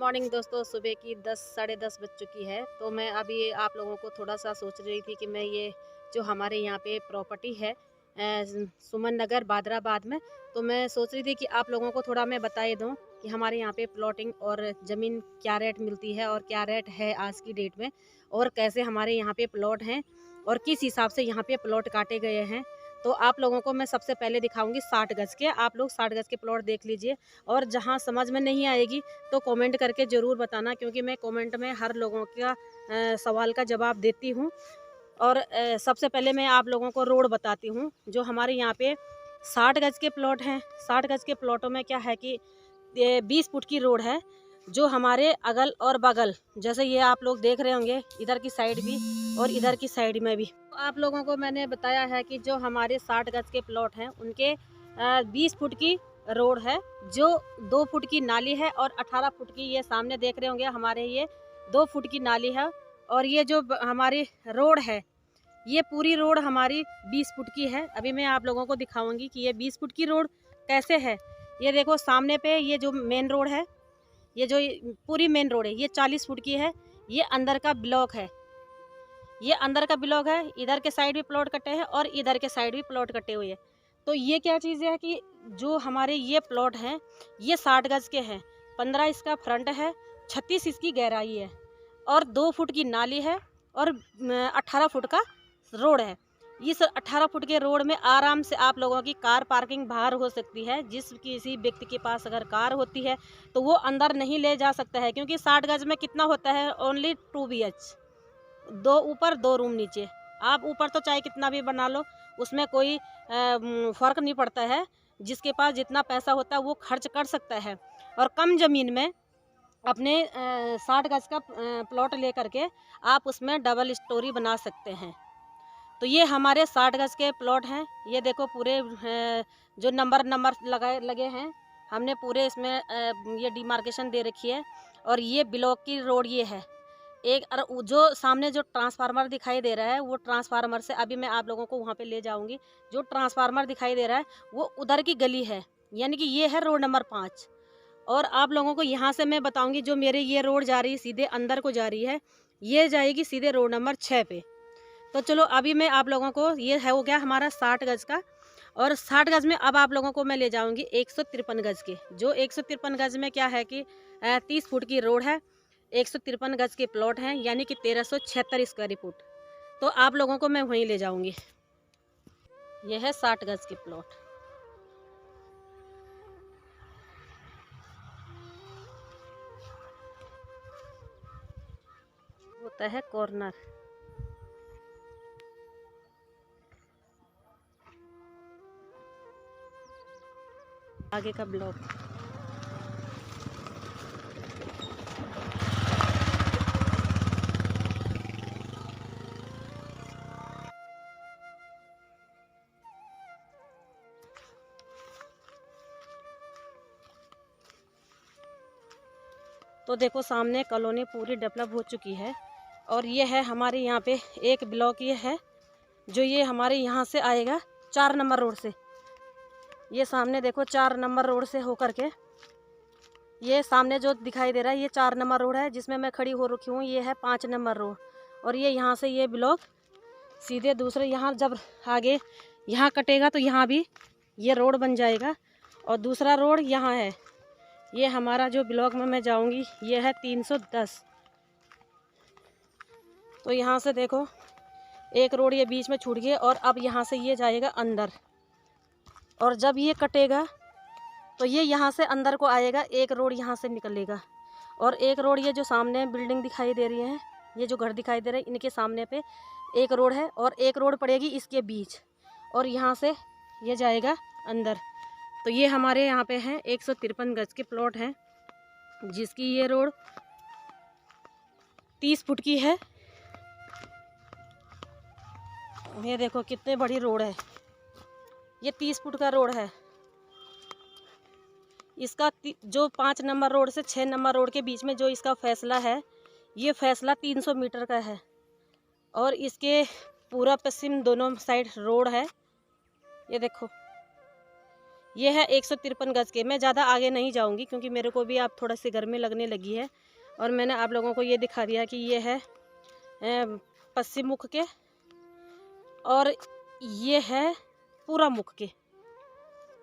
Morning दोस्तों, सुबह की 10 साढ़े 10 बज चुकी है। तो मैं अभी आप लोगों को थोड़ा-सा सोच रही थी कि मैं ये जो हमारे यहाँ पे प्रॉपर्टी है सुमन नगर बादराबाद में, तो मैं सोच रही थी कि आप लोगों को थोड़ा मैं बताए दूँ कि हमारे यहाँ पे प्लॉटिंग और ज़मीन क्या रेट मिलती है और क्या रेट है आज की डेट में, और कैसे हमारे यहाँ पे प्लॉट हैं और किस हिसाब से यहाँ पे प्लॉट काटे गए हैं। तो आप लोगों को मैं सबसे पहले दिखाऊँगी 60 गज़ के। आप लोग 60 गज़ के प्लॉट देख लीजिए, और जहाँ समझ में नहीं आएगी तो कमेंट करके ज़रूर बताना, क्योंकि मैं कमेंट में हर लोगों का सवाल का जवाब देती हूँ। और सबसे पहले मैं आप लोगों को रोड बताती हूँ। जो हमारे यहाँ पे 60 गज़ के प्लॉट हैं, 60 गज़ के प्लॉटों में क्या है कि 20 फुट की रोड है, जो हमारे अगल और बगल, जैसे ये आप लोग देख रहे होंगे, इधर की साइड भी और इधर की साइड में भी। तो आप लोगों को मैंने बताया है कि जो हमारे 60 गज़ के प्लॉट हैं उनके 20 फुट की रोड है, जो 2 फुट की नाली है, और 18 फुट की ये सामने देख रहे होंगे हमारे, ये 2 फुट की नाली है। और ये जो हमारी रोड है, ये पूरी रोड हमारी 20 फुट की है। अभी मैं आप लोगों को दिखाऊंगी कि ये 20 फुट की रोड कैसे है। ये देखो सामने पे ये जो मेन रोड है, ये जो पूरी मेन रोड है, ये 40 फुट की है। ये अंदर का ब्लॉक है, ये अंदर का ब्लॉक है। इधर के साइड भी प्लॉट कटे हैं और इधर के साइड भी प्लॉट कटे हुए हैं। तो ये क्या चीज़ है कि जो हमारे ये प्लॉट हैं, ये 60 गज के हैं। 15 इसका फ्रंट है, 36 इसकी गहराई है, और 2 फुट की नाली है, और 18 फुट का रोड है। इस 18 फुट के रोड में आराम से आप लोगों की कार पार्किंग बाहर हो सकती है। जिस किसी व्यक्ति के पास अगर कार होती है तो वो अंदर नहीं ले जा सकता है, क्योंकि 60 गज में कितना होता है, ओनली 2 BH, 2 ऊपर 2 रूम नीचे। आप ऊपर तो चाहे कितना भी बना लो, उसमें कोई फ़र्क नहीं पड़ता है। जिसके पास जितना पैसा होता है वो खर्च कर सकता है, और कम ज़मीन में अपने 60 गज का प्लॉट ले करके आप उसमें डबल स्टोरी बना सकते हैं। तो ये हमारे 60 गज के प्लॉट हैं। ये देखो पूरे जो नंबर लगे हैं, हमने पूरे इसमें ये डिमार्केशन दे रखी है। और ये ब्लॉक की रोड ये है एक। और जो सामने जो ट्रांसफार्मर दिखाई दे रहा है, वो ट्रांसफार्मर से अभी मैं आप लोगों को वहाँ पे ले जाऊँगी। जो ट्रांसफार्मर दिखाई दे रहा है वो उधर की गली है, यानी कि ये है रोड नंबर 5। और आप लोगों को यहाँ से मैं बताऊँगी, जो मेरे ये रोड जा रही है सीधे अंदर को जा रही है, ये जाएगी सीधे रोड नंबर 6 पे। तो चलो अभी मैं आप लोगों को, ये है हो गया हमारा 60 गज का। और 60 गज में अब आप लोगों को मैं ले जाऊंगी 153 गज के। जो 153 गज में क्या है कि 30 फुट की रोड है, 153 गज के प्लॉट हैं, यानी कि 1376 स्क्वायर फुट। तो आप लोगों को मैं वहीं ले जाऊंगी। यह है 60 गज के प्लॉट। होता है कॉर्नर। आगे का ब्लॉक। तो देखो सामने कॉलोनी पूरी डेवलप हो चुकी है। और ये है हमारे यहाँ पे एक ब्लॉक, ये है जो ये हमारे यहाँ से आएगा 4 नंबर रोड से। ये सामने देखो 4 नंबर रोड से होकर के ये सामने जो दिखाई दे रहा है, ये 4 नंबर रोड है, जिसमें मैं खड़ी हो रखी हूँ। ये है 5 नंबर रोड। और ये यहाँ से ये ब्लॉक सीधे दूसरे, यहाँ जब आगे यहाँ कटेगा तो यहाँ भी ये रोड बन जाएगा। और दूसरा रोड यहाँ है। ये हमारा जो ब्लॉक में मैं जाऊँगी, ये है 310। तो यहाँ से देखो एक रोड ये बीच में छूट गई, और अब यहाँ से ये जाएगा अंदर। और जब ये कटेगा तो ये यहाँ से अंदर को आएगा, एक रोड यहाँ से निकलेगा। और एक रोड ये जो सामने बिल्डिंग दिखाई दे रही है, ये जो घर दिखाई दे रहे हैं, इनके सामने पे एक रोड है, और एक रोड पड़ेगी इसके बीच, और यहाँ से ये जाएगा अंदर। तो ये हमारे यहाँ पे हैं 153 गज के प्लॉट हैं, जिसकी ये रोड 30 फुट की है। ये देखो कितने बड़ी रोड है, ये 30 फुट का रोड है। इसका जो 5 नंबर रोड से 6 नंबर रोड के बीच में जो इसका फैसला है, ये फैसला 300 मीटर का है। और इसके पूरा पश्चिम दोनों साइड रोड है। ये देखो ये है 153 गज के। मैं ज़्यादा आगे नहीं जाऊंगी क्योंकि मेरे को भी आप थोड़ा सी गर्मी लगने लगी है। और मैंने आप लोगों को ये दिखा दिया कि ये है पश्चिम मुख के और ये है पूरा मुख के।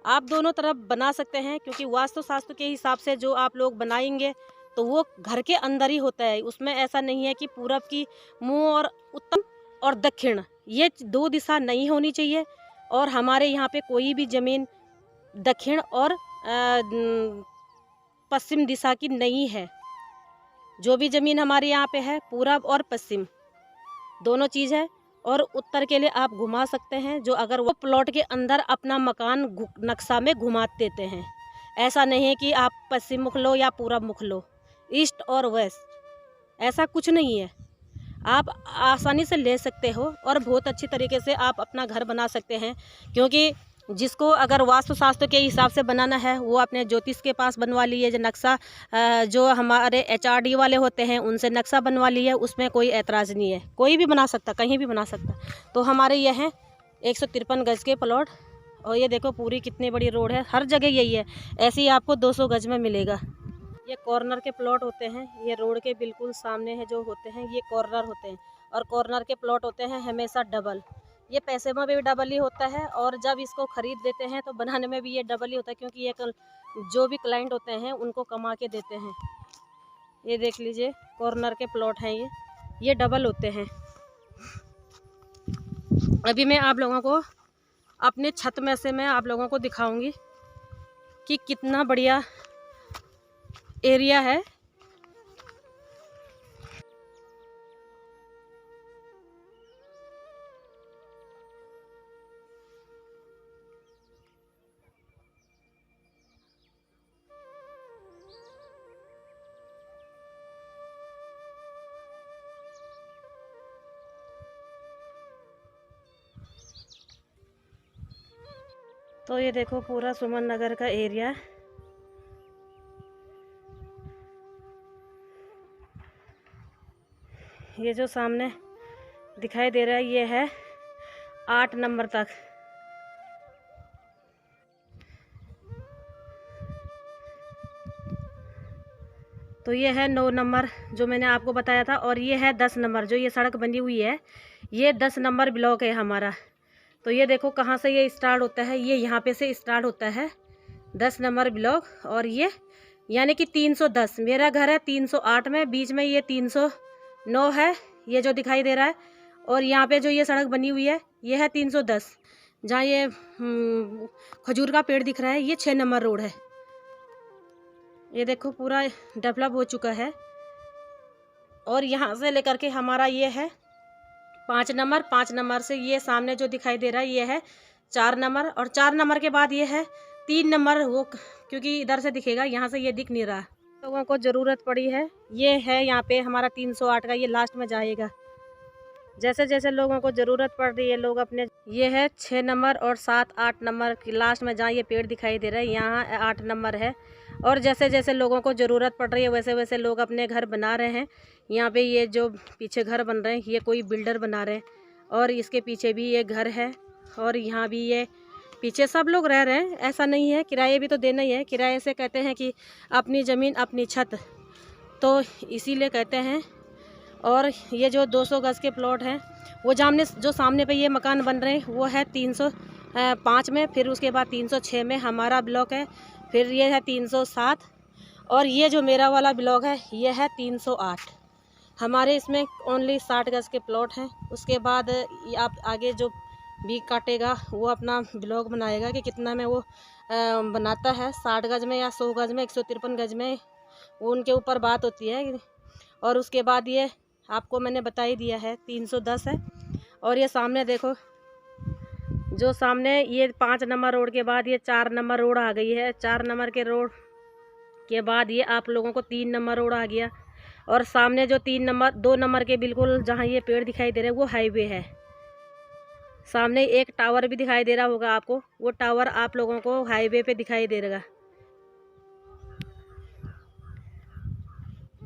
आप दोनों तरफ बना सकते हैं क्योंकि वास्तुशास्त्र के हिसाब से जो आप लोग बनाएंगे तो वो घर के अंदर ही होता है। उसमें ऐसा नहीं है कि पूरब की मुंह और उत्तर और दक्षिण, ये दो दिशा नहीं होनी चाहिए। और हमारे यहाँ पे कोई भी ज़मीन दक्षिण और पश्चिम दिशा की नहीं है। जो भी ज़मीन हमारे यहाँ पे है पूरब और पश्चिम दोनों चीज़ है। और उत्तर के लिए आप घुमा सकते हैं, जो अगर वो प्लॉट के अंदर अपना मकान नक्शा में घुमा देते हैं। ऐसा नहीं है कि आप पश्चिम मुख लो या पूरब मुख लो, ईस्ट और वेस्ट, ऐसा कुछ नहीं है। आप आसानी से ले सकते हो और बहुत अच्छी तरीके से आप अपना घर बना सकते हैं। क्योंकि जिसको अगर वास्तुशास्त्र के हिसाब से बनाना है वो अपने ज्योतिष के पास बनवा लिए, जो नक्शा जो हमारे HRD वाले होते हैं उनसे नक्शा बनवा लिए, उसमें कोई ऐतराज़ नहीं है। कोई भी बना सकता, कहीं भी बना सकता। तो हमारे ये हैं 153 गज के प्लॉट। और ये देखो पूरी कितनी बड़ी रोड है, हर जगह यही है। ऐसे ही आपको 200 गज में मिलेगा। ये कॉर्नर के प्लॉट होते हैं, ये रोड के बिल्कुल सामने है जो होते हैं, ये कॉर्नर होते हैं। और कॉर्नर के प्लॉट होते हैं हमेशा डबल। ये पैसे में भी डबल ही होता है और जब इसको ख़रीद देते हैं तो बनाने में भी ये डबल ही होता है, क्योंकि ये जो भी क्लाइंट होते हैं उनको कमा के देते हैं। ये देख लीजिए कॉर्नर के प्लॉट हैं, ये डबल होते हैं। अभी मैं आप लोगों को अपने छत में से मैं आप लोगों को दिखाऊंगी कि कितना बढ़िया एरिया है। तो ये देखो पूरा सुमन नगर का एरिया। ये जो सामने दिखाई दे रहा है ये है 8 नंबर तक। तो ये है 9 नंबर जो मैंने आपको बताया था, और ये है 10 नंबर जो ये सड़क बनी हुई है, ये 10 नंबर ब्लॉक है हमारा। तो ये देखो कहाँ से ये स्टार्ट होता है, ये यहाँ पे से स्टार्ट होता है 10 नंबर ब्लॉक। और ये यानी कि 310, मेरा घर है 308 में, बीच में ये 309 है, ये जो दिखाई दे रहा है। और यहाँ पे जो ये सड़क बनी हुई है ये है 310, जहाँ ये खजूर का पेड़ दिख रहा है, ये 6 नंबर रोड है। ये देखो पूरा डेवलप हो चुका है। और यहाँ से लेकर के हमारा ये है 5 नंबर, 5 नंबर से ये सामने जो दिखाई दे रहा है ये है 4 नंबर, और 4 नंबर के बाद ये है 3 नंबर, वो क्योंकि इधर से दिखेगा, यहाँ से ये दिख नहीं रहा। लोगों को ज़रूरत पड़ी है, ये है यहाँ पे हमारा 308 का, ये लास्ट में जाएगा। जैसे जैसे लोगों को ज़रूरत पड़ रही है लोग अपने, ये है 6 नंबर और 7, 8 नंबर की लास्ट में जहाँ ये पेड़ दिखाई दे रहा है यहाँ 8 नंबर है। और जैसे जैसे लोगों को ज़रूरत पड़ रही है वैसे वैसे लोग अपने घर बना रहे हैं। यहाँ पे ये जो पीछे घर बन रहे हैं ये कोई बिल्डर बना रहे हैं, और इसके पीछे भी ये घर है, और यहाँ भी ये पीछे सब लोग रह रहे हैं। ऐसा नहीं है, किराए भी तो देना ही है। किराए से कहते हैं कि अपनी ज़मीन अपनी छत, तो इसीलिए कहते हैं। और ये जो 200 गज के प्लॉट हैं वो जो सामने पे ये मकान बन रहे हैं वो है 305 में, फिर उसके बाद 306 में हमारा ब्लॉक है, फिर ये है 307, और ये जो मेरा वाला ब्लॉक है ये है 308। हमारे इसमें ओनली 60 गज के प्लॉट हैं। उसके बाद आप आगे जो भी काटेगा वो अपना ब्लॉक बनाएगा कि कितना में वो बनाता है, 60 गज में या 100 गज में, 153 गज में, वो उनके ऊपर बात होती है। और उसके बाद ये आपको मैंने बता ही दिया है 310 है। और ये सामने देखो, जो सामने ये 5 नंबर रोड के बाद ये 4 नंबर रोड आ गई है। 4 नंबर के रोड के बाद ये आप लोगों को 3 नंबर रोड आ गया। और सामने जो 2 नंबर के बिल्कुल जहाँ ये पेड़ दिखाई दे रहे हैं वो हाईवे है। सामने एक टावर भी दिखाई दे रहा होगा आपको, वो टावर आप लोगों को हाईवे पे दिखाई दे रहा।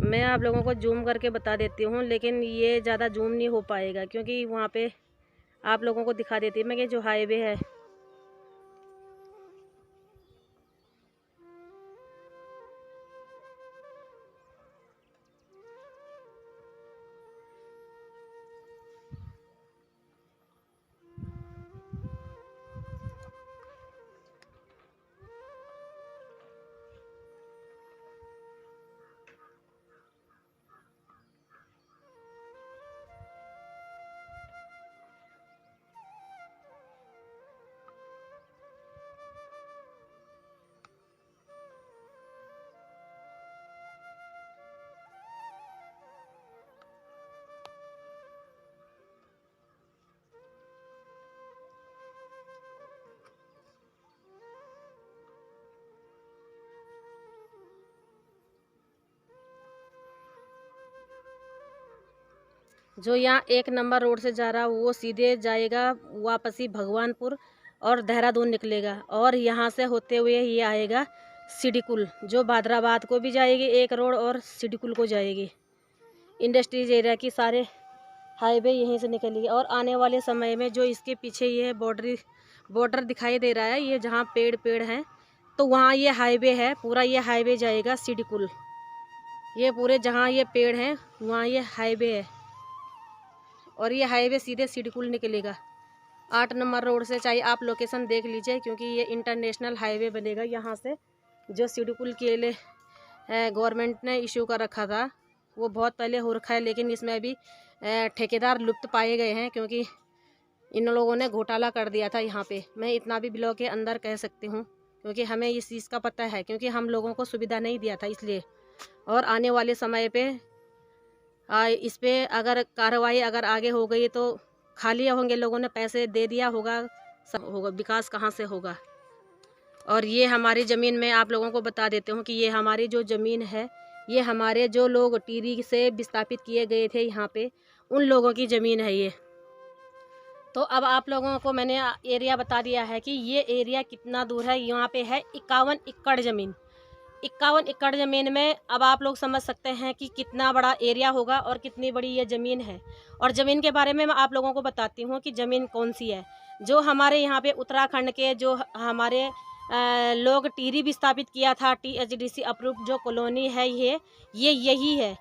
मैं आप लोगों को जूम करके बता देती हूँ, लेकिन ये ज़्यादा जूम नहीं हो पाएगा क्योंकि वहाँ पे आप लोगों को दिखा देती हूँ मैं कि जो हाईवे है। जो यहाँ 1 नंबर रोड से जा रहा वो सीधे जाएगा वापसी भगवानपुर और देहरादून निकलेगा, और यहाँ से होते हुए ये आएगा सिडकुल, जो बादराबाद को भी जाएगी एक रोड और सिडकुल को जाएगी। इंडस्ट्रीज एरिया की सारे हाईवे यहीं से निकलेगी। और आने वाले समय में जो इसके पीछे ये बॉर्डर दिखाई दे रहा है, ये जहाँ पेड़ हैं, तो वहाँ ये हाईवे है, पूरा ये हाईवे जाएगा सिडकुल। ये पूरे जहाँ ये पेड़ हैं वहाँ ये हाईवे है, और ये हाईवे सीधे सिडकुल निकलेगा 8 नंबर रोड से। चाहे आप लोकेशन देख लीजिए, क्योंकि ये इंटरनेशनल हाईवे बनेगा यहाँ से। जो सिडकुल के लिए गवर्नमेंट ने इशू कर रखा था वो बहुत पहले हो रखा है, लेकिन इसमें अभी ठेकेदार लुप्त पाए गए हैं, क्योंकि इन लोगों ने घोटाला कर दिया था यहाँ पे। मैं इतना भी ब्लॉक के अंदर कह सकती हूँ, क्योंकि हमें इस चीज़ का पता है, क्योंकि हम लोगों को सुविधा नहीं दिया था इसलिए। और आने वाले समय पे इस पे अगर कार्रवाई अगर आगे हो गई तो खाली होंगे, लोगों ने पैसे दे दिया होगा, सब होगा, विकास कहाँ से होगा। और ये हमारी ज़मीन में आप लोगों को बता देते हूँ कि ये हमारी जो ज़मीन है, ये हमारे जो लोग टीरी से विस्थापित किए गए थे यहाँ पे, उन लोगों की ज़मीन है ये। तो अब आप लोगों को मैंने एरिया बता दिया है कि ये एरिया कितना दूर है। यहाँ पे है 51 एकड़ ज़मीन। 51 एकड़ ज़मीन में अब आप लोग समझ सकते हैं कि कितना बड़ा एरिया होगा और कितनी बड़ी ये ज़मीन है। और ज़मीन के बारे में मैं आप लोगों को बताती हूँ कि ज़मीन कौन सी है। जो हमारे यहाँ पे उत्तराखंड के जो हमारे लोग टीरी विस्थापित किया था, THDC अप्रूव्ड जो कॉलोनी है ये यही है,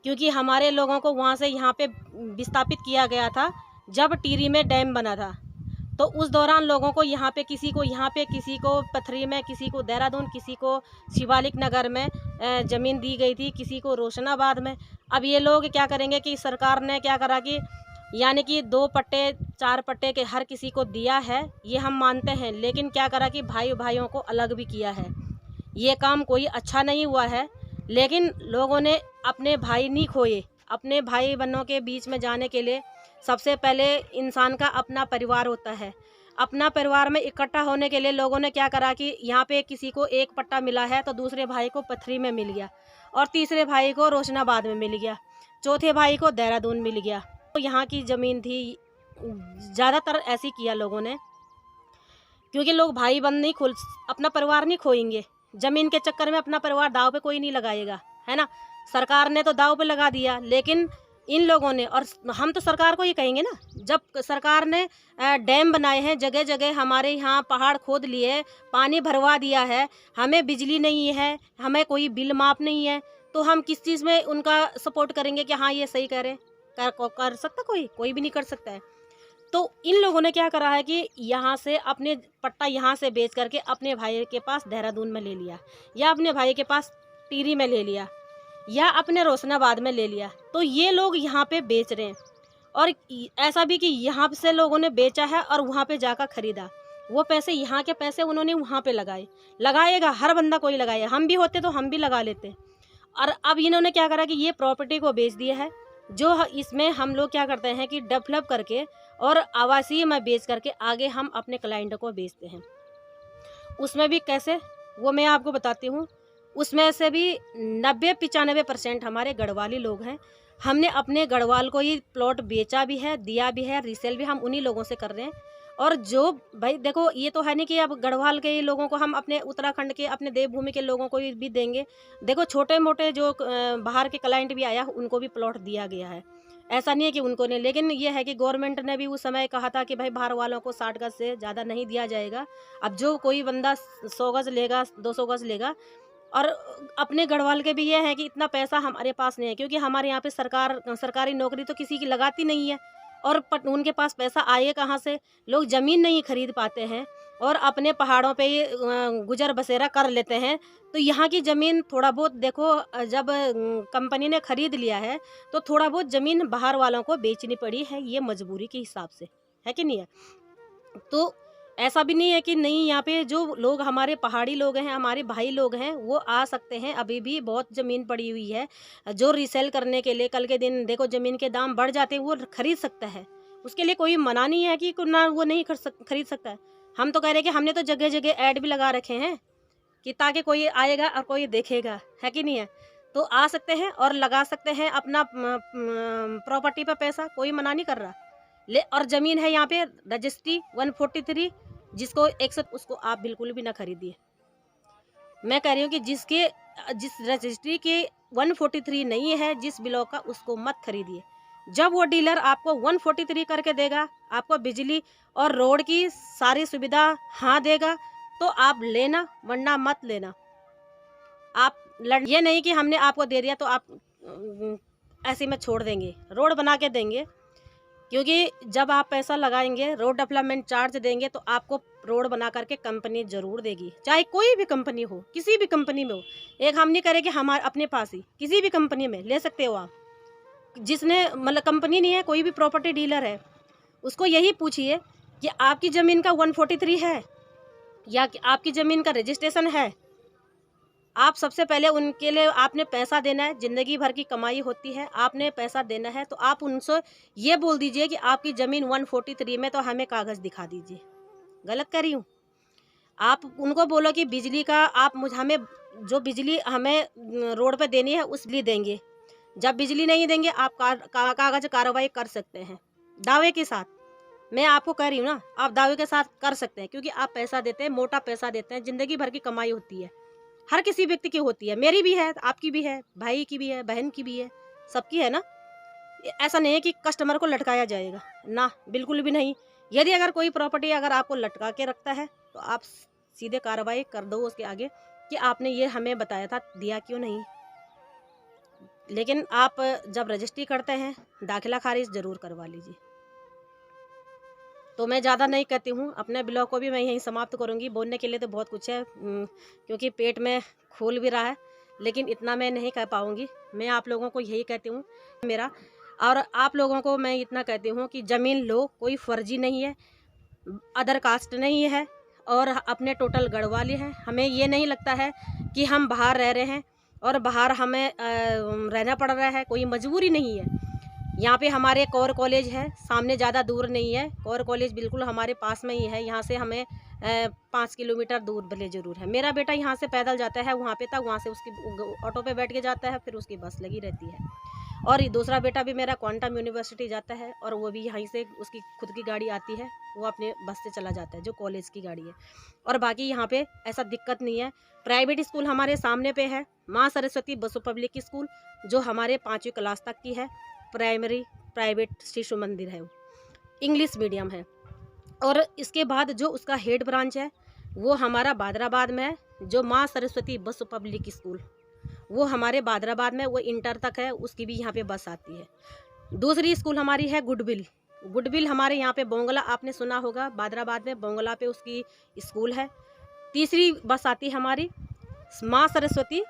क्योंकि हमारे लोगों को वहाँ से यहाँ पे विस्थापित किया गया था जब टीरी में डैम बना था। तो उस दौरान लोगों को यहाँ पे किसी को पथरी में, किसी को देहरादून, किसी को शिवालिक नगर में ज़मीन दी गई थी, किसी को रोशनाबाद में। अब ये लोग क्या करेंगे कि सरकार ने क्या करा कि यानी कि 2 पट्टे 4 पट्टे के हर किसी को दिया है, ये हम मानते हैं, लेकिन क्या करा कि भाइयों को अलग भी किया है। ये काम कोई अच्छा नहीं हुआ है, लेकिन लोगों ने अपने भाई नहीं खोए। अपने भाई बहनों के बीच में जाने के लिए सबसे पहले इंसान का अपना परिवार होता है। अपना परिवार में इकट्ठा होने के लिए लोगों ने क्या करा कि यहाँ पे किसी को 1 पट्टा मिला है तो दूसरे भाई को पथरी में मिल गया, और तीसरे भाई को रोशनाबाद में मिल गया, चौथे भाई को देहरादून मिल गया। तो यहाँ की ज़मीन थी, ज़्यादातर ऐसी किया लोगों ने, क्योंकि लोग भाई बंद नहीं अपना परिवार नहीं खोएंगे। ज़मीन के चक्कर में अपना परिवार दाव पे कोई नहीं लगाएगा, है ना। सरकार ने तो दाव पे लगा दिया, लेकिन इन लोगों ने, और हम तो सरकार को ये कहेंगे ना, जब सरकार ने डैम बनाए हैं, जगह जगह हमारे यहाँ पहाड़ खोद लिए, पानी भरवा दिया है, हमें बिजली नहीं है, हमें कोई बिल माफ नहीं है, तो हम किस चीज़ में उनका सपोर्ट करेंगे कि हाँ ये सही करें। कर सकता कोई भी नहीं कर सकता है। तो इन लोगों ने क्या करा है कि यहाँ से अपने पट्टा यहाँ से बेच करके अपने भाई के पास देहरादून में ले लिया, या अपने भाई के पास टिहरी में ले लिया, या अपने रोशनाबाद में ले लिया। तो ये लोग यहाँ पे बेच रहे हैं, और ऐसा भी कि यहाँ से लोगों ने बेचा है और वहाँ पे जाकर ख़रीदा। वो पैसे, यहाँ के पैसे उन्होंने वहाँ पे लगाएगा हर बंदा, कोई लगाएगा। हम भी होते तो हम भी लगा लेते। और अब इन्होंने क्या करा कि ये प्रॉपर्टी को बेच दिया है, जो इसमें हम लोग क्या करते हैं कि डेवलप करके और आवासीय में बेच करके आगे हम अपने क्लाइंट को बेचते हैं। उसमें भी कैसे, वो मैं आपको बताती हूँ। उसमें से भी 90-95% हमारे गढ़वाली लोग हैं। हमने अपने गढ़वाल को ये प्लॉट बेचा भी है, दिया भी है, रीसेल भी हम उन्हीं लोगों से कर रहे हैं। और जो भाई देखो, ये तो है नहीं कि अब गढ़वाल के लोगों को हम अपने उत्तराखंड के, अपने देवभूमि के लोगों को भी देंगे। देखो छोटे मोटे जो बाहर के क्लाइंट भी आया, उनको भी प्लॉट दिया गया है, ऐसा नहीं है कि उनको नहीं। लेकिन ये है कि गवर्नमेंट ने भी उस समय कहा था कि भाई बाहर वालों को 60 गज से ज़्यादा नहीं दिया जाएगा। अब जो कोई बंदा 100 गज लेगा, 200 गज लेगा। और अपने गढ़वाल के भी ये है कि इतना पैसा हमारे पास नहीं है, क्योंकि हमारे यहाँ पे सरकारी नौकरी तो किसी की लगाती नहीं है, और उनके पास पैसा आए कहाँ से। लोग ज़मीन नहीं खरीद पाते हैं और अपने पहाड़ों पे ही गुजर बसेरा कर लेते हैं। तो यहाँ की ज़मीन थोड़ा बहुत देखो, जब कंपनी ने ख़रीद लिया है तो थोड़ा बहुत ज़मीन बाहर वालों को बेचनी पड़ी है, ये मजबूरी के हिसाब से है कि नहीं है। तो ऐसा भी नहीं है कि नहीं, यहाँ पे जो लोग हमारे पहाड़ी लोग हैं, हमारे भाई लोग हैं, वो आ सकते हैं। अभी भी बहुत ज़मीन पड़ी हुई है जो रीसेल करने के लिए, कल के दिन देखो ज़मीन के दाम बढ़ जाते हैं, वो खरीद सकता है। उसके लिए कोई मना नहीं है कि ना वो नहीं खरीद सकता है। हम तो कह रहे हैं कि हमने तो जगह जगह ऐड भी लगा रखे हैं कि ताकि कोई आएगा और कोई देखेगा, है कि नहीं है। तो आ सकते हैं और लगा सकते हैं अपना प्रॉपर्टी पे पैसा, कोई मना नहीं कर रहा। और ज़मीन है यहाँ पे रजिस्ट्री 143 जिसको 100 उसको आप बिल्कुल भी ना खरीदिए। मैं कह रही हूँ कि जिस रजिस्ट्री के 143 नहीं है जिस ब्लॉक का, उसको मत खरीदिए। जब वो डीलर आपको 143 करके देगा, आपको बिजली और रोड की सारी सुविधा हाँ देगा, तो आप लेना, वरना मत लेना। आप ये नहीं कि हमने आपको दे दिया तो आप ऐसे में छोड़ देंगे, रोड बना के देंगे। क्योंकि जब आप पैसा लगाएंगे, रोड डेवलपमेंट चार्ज देंगे, तो आपको रोड बना करके कंपनी ज़रूर देगी, चाहे कोई भी कंपनी हो, किसी भी कंपनी में हो। एक हम नहीं करें कि हमारे अपने पास ही, किसी भी कंपनी में ले सकते हो आप। जिसने मतलब कंपनी नहीं है, कोई भी प्रॉपर्टी डीलर है, उसको यही पूछिए कि आपकी ज़मीन का 143 है या आपकी ज़मीन का रजिस्ट्रेशन है। आप सबसे पहले उनके लिए आपने पैसा देना है, ज़िंदगी भर की कमाई होती है, आपने पैसा देना है, तो आप उनसे ये बोल दीजिए कि आपकी ज़मीन 143 में, तो हमें कागज़ दिखा दीजिए। गलत कर रही हूँ? आप उनको बोलो कि बिजली का आप हमें जो बिजली हमें रोड पे देनी है उस लिए देंगे। जब बिजली नहीं देंगे आप कागज़ कार्रवाई कर सकते हैं, दावे के साथ। मैं आपको कह रही हूँ ना, आप दावे के साथ कर सकते हैं, क्योंकि आप पैसा देते हैं, मोटा पैसा देते हैं, ज़िंदगी भर की कमाई होती है। हर किसी व्यक्ति की होती है, मेरी भी है, आपकी भी है, भाई की भी है, बहन की भी है, सबकी है ना। ऐसा नहीं है कि कस्टमर को लटकाया जाएगा, ना, बिल्कुल भी नहीं। यदि अगर कोई प्रॉपर्टी अगर आपको लटका के रखता है, तो आप सीधे कार्रवाई कर दो उसके आगे कि आपने ये हमें बताया था, दिया क्यों नहीं। लेकिन आप जब रजिस्ट्री करते हैं, दाखिला खारिज ज़रूर करवा लीजिए। तो मैं ज़्यादा नहीं कहती हूँ, अपने ब्लॉग को भी मैं यहीं समाप्त करूँगी। बोलने के लिए तो बहुत कुछ है, क्योंकि पेट में खोल भी रहा है, लेकिन इतना मैं नहीं कह पाऊँगी। मैं आप लोगों को यही कहती हूँ मेरा, और आप लोगों को मैं इतना कहती हूँ कि ज़मीन लो, कोई फर्जी नहीं है, अदर कास्ट नहीं है, और अपने टोटल गढ़वाली हैं। हमें ये नहीं लगता है कि हम बाहर रह रहे हैं और बाहर हमें रहना पड़ रहा है, कोई मजबूरी नहीं है। यहाँ पे हमारे कौर कॉलेज है, सामने ज़्यादा दूर नहीं है, कौर कॉलेज बिल्कुल हमारे पास में ही है। यहाँ से हमें 5 किलोमीटर दूर भले ज़रूर है। मेरा बेटा यहाँ से पैदल जाता है वहाँ पे तक, वहाँ से उसकी ऑटो पे बैठ के जाता है, फिर उसकी बस लगी रहती है। और दूसरा बेटा भी मेरा क्वांटम यूनिवर्सिटी जाता है, और वो भी यहीं से उसकी खुद की गाड़ी आती है, वो अपने बस से चला जाता है, जो कॉलेज की गाड़ी है। और बाकी यहाँ पे ऐसा दिक्कत नहीं है। प्राइवेट स्कूल हमारे सामने पे है, माँ सरस्वती बसु पब्लिक स्कूल, जो हमारे 5वीं क्लास तक की है। प्राइमरी प्राइवेट शिशु मंदिर है, वो इंग्लिश मीडियम है। और इसके बाद जो उसका हेड ब्रांच है वो हमारा बादराबाद में है, जो माँ सरस्वती बसु पब्लिक स्कूल, वो हमारे बादराबाद में, वो इंटर तक है, उसकी भी यहाँ पे बस आती है। दूसरी स्कूल हमारी है गुडविल हमारे यहाँ पे बोंगला, आपने सुना होगा, बादराबाद में बोंगला पे उसकी स्कूल है। तीसरी बस आती है हमारी माँ सरस्वती,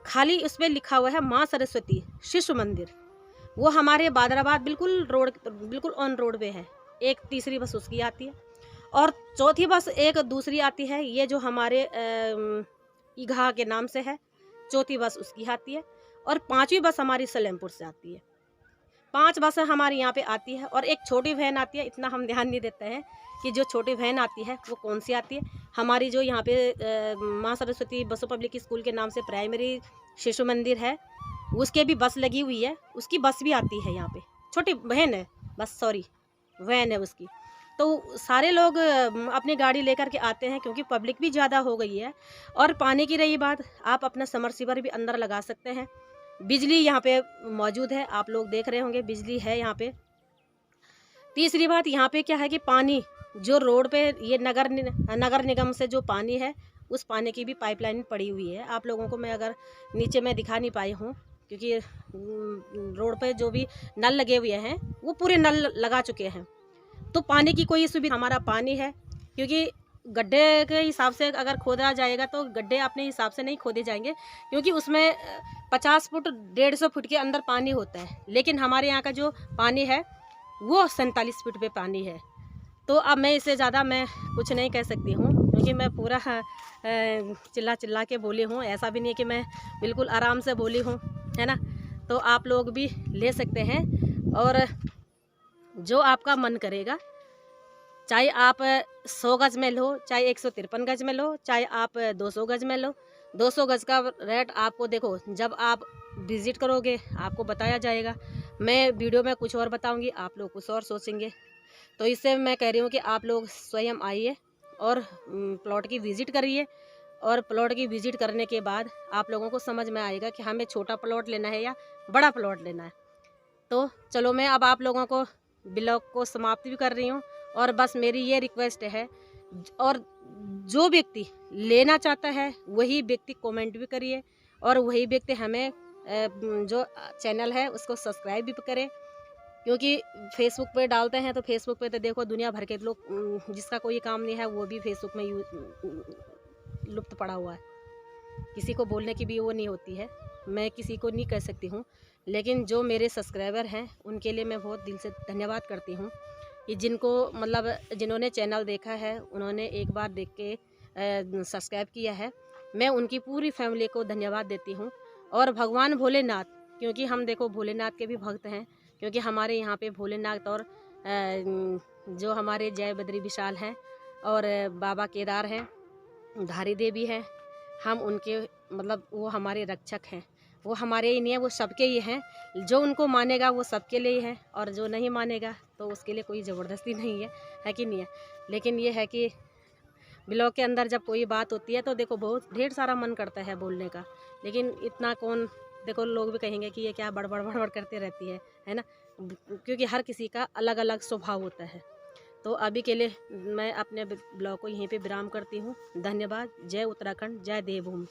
खाली उस पर लिखा हुआ है माँ सरस्वती शिशु मंदिर, वो हमारे बादराबाद बिल्कुल ऑन रोड पे है। एक तीसरी बस उसकी आती है, और चौथी बस एक दूसरी आती है, ये जो हमारे ईघा के नाम से है, चौथी बस उसकी आती है। और 5वीं बस हमारी सलेमपुर से आती है। 5 बसें हमारी यहाँ पे आती है, और एक छोटी वैन आती है। इतना हम ध्यान नहीं देते हैं कि जो छोटी वैन आती है वो कौन सी आती है। हमारी जो यहाँ पे माँ सरस्वती बसु पब्लिक स्कूल के नाम से प्राइमरी शिशु मंदिर है, उसके भी बस लगी हुई है, उसकी बस भी आती है यहाँ पे, छोटी वैन है, बस सॉरी वैन है उसकी। तो सारे लोग अपनी गाड़ी लेकर के आते हैं, क्योंकि पब्लिक भी ज़्यादा हो गई है। और पानी की रही बात, आप अपना समरसीवर भी अंदर लगा सकते हैं। बिजली यहाँ पे मौजूद है, आप लोग देख रहे होंगे, बिजली है यहाँ पे। तीसरी बात, यहाँ पे क्या है कि पानी जो रोड पे ये नगर निगम से जो पानी है, उस पानी की भी पाइपलाइन पड़ी हुई है। आप लोगों को मैं अगर नीचे मैं दिखा नहीं पाई हूँ, क्योंकि रोड पे जो भी नल लगे हुए हैं वो पूरे नल लगा चुके हैं। तो पानी की कोई सुविधा, हमारा पानी है, क्योंकि गड्ढे के हिसाब से अगर खोदा जाएगा तो गड्ढे अपने हिसाब से नहीं खोदे जाएंगे, क्योंकि उसमें 50 फुट 150 फुट के अंदर पानी होता है। लेकिन हमारे यहाँ का जो पानी है वो 47 फुट पे पानी है। तो अब मैं इससे ज़्यादा मैं कुछ नहीं कह सकती हूँ, क्योंकि मैं पूरा चिल्ला के बोली हूँ। ऐसा भी नहीं कि मैं बिल्कुल आराम से बोली हूँ, है ना। तो आप लोग भी ले सकते हैं, और जो आपका मन करेगा, चाहे आप 100 गज में लो, चाहे 153 गज में लो, चाहे आप 200 गज में लो, 200 गज का रेट आपको देखो जब आप विज़िट करोगे आपको बताया जाएगा। मैं वीडियो में कुछ और बताऊंगी, आप लोग कुछ और सोचेंगे। तो इससे मैं कह रही हूँ कि आप लोग स्वयं आइए और प्लॉट की विज़िट करिए, और प्लॉट की विज़िट करने के बाद आप लोगों को समझ में आएगा कि हमें छोटा प्लॉट लेना है या बड़ा प्लॉट लेना है। तो चलो मैं अब आप लोगों को ब्लॉग को समाप्त भी कर रही हूँ, और बस मेरी ये रिक्वेस्ट है, और जो व्यक्ति लेना चाहता है वही व्यक्ति कमेंट भी करिए, और वही व्यक्ति हमें जो चैनल है उसको सब्सक्राइब भी करें, क्योंकि फेसबुक पे डालते हैं तो फेसबुक पे तो देखो दुनिया भर के लोग, जिसका कोई काम नहीं है वो भी फेसबुक में लुप्त पड़ा हुआ है। किसी को बोलने की भी वो नहीं होती है, मैं किसी को नहीं कह सकती हूँ, लेकिन जो मेरे सब्सक्राइबर हैं उनके लिए मैं बहुत दिल से धन्यवाद करती हूँ कि जिनको मतलब जिन्होंने चैनल देखा है, उन्होंने एक बार देख के सब्सक्राइब किया है। मैं उनकी पूरी फैमिली को धन्यवाद देती हूँ। और भगवान भोलेनाथ, क्योंकि हम देखो भोलेनाथ के भी भक्त हैं, क्योंकि हमारे यहाँ पे भोलेनाथ और जो हमारे जय बद्री विशाल हैं और बाबा केदार हैं, धारी देवी हैं, हम उनके मतलब वो हमारे रक्षक हैं। वो हमारे ही नहीं है, वो सबके ही हैं। जो उनको मानेगा वो सबके लिए ही है, और जो नहीं मानेगा तो उसके लिए कोई ज़बरदस्ती नहीं है कि नहीं है। लेकिन ये है कि ब्लॉग के अंदर जब कोई बात होती है तो देखो बहुत ढेर सारा मन करता है बोलने का, लेकिन इतना कौन, देखो लोग भी कहेंगे कि ये क्या बड़बड़ बड़बड़ करते रहती है ना, क्योंकि हर किसी का अलग अलग स्वभाव होता है। तो अभी के लिए मैं अपने ब्लॉग को यहीं पे विराम करती हूँ। धन्यवाद। जय उत्तराखंड, जय देवभूमि।